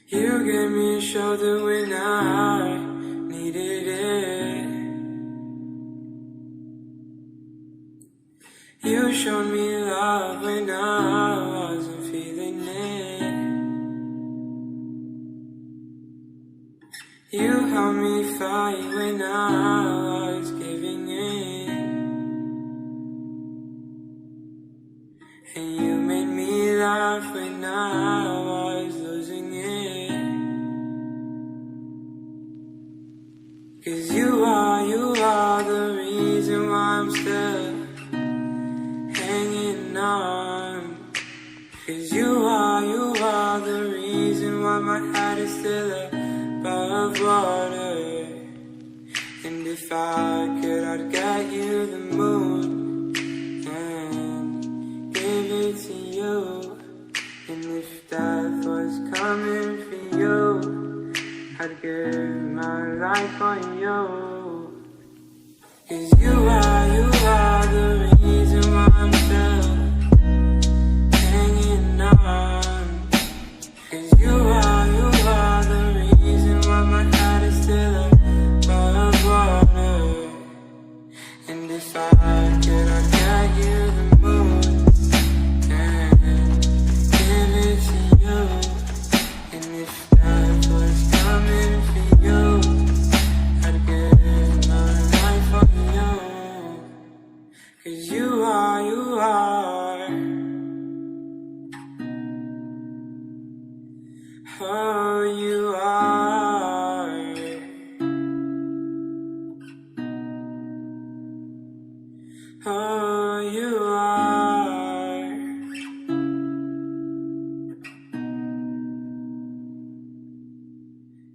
You gave me a shoulder when I needed it. You showed me love when I wasn't feeling it. You helped me fight when I was giving in. And you made me laugh when I was losing it. 'Cause you are the reason why I'm still hanging on. 'Cause you are the reason why my head is still above water. And if I could, I'd get you the moon and give it to you. And if death was coming for you, I'd give my life for you. 'Cause you are the reason why I'm still hanging on. 'Cause you are the reason why my head is still above water. And if I could, I'd get you the moon and give it to you. And if that was coming for you, I'd give my life for you. 'Cause you are oh, you are. Oh, you are.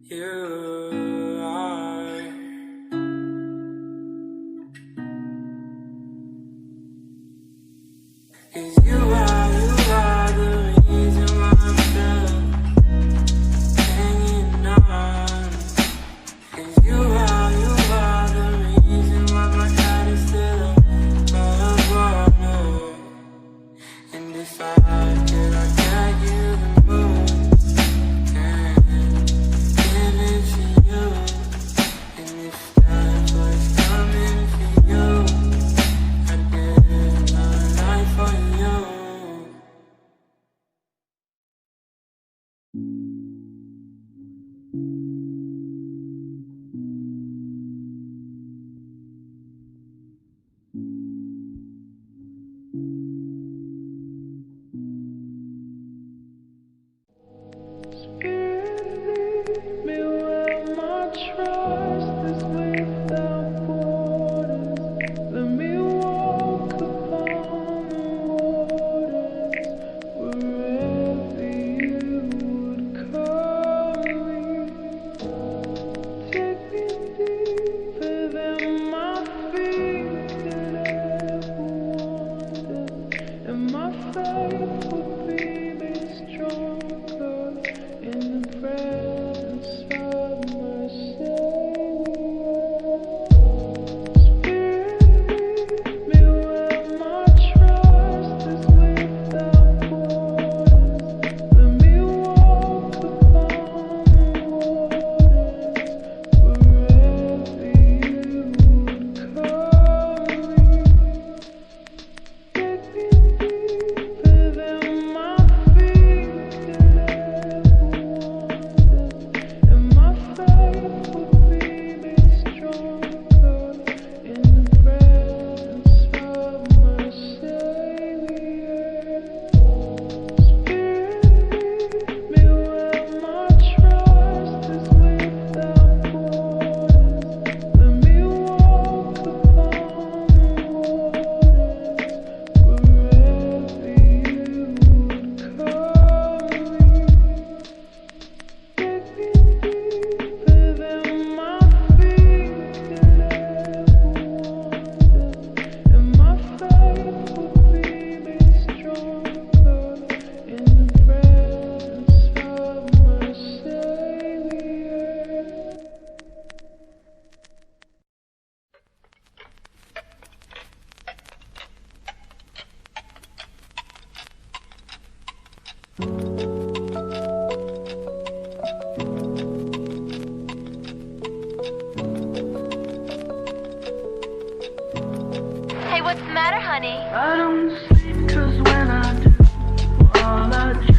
You are. 'Cause you are the reason why I'm still hanging on. 'Cause you are the reason why my head is still above water. And if I could, I'd get you the moon and give it to you. And if that was coming for you, I'd give my life for you. Me where my trust is without borders. Let me walk upon the waters wherever you would call me. Take me deeper than my feet could ever wander, and my faith would be made stronger in the Hey, what's the matter, honey? I don't sleep 'cause when I do, all I dream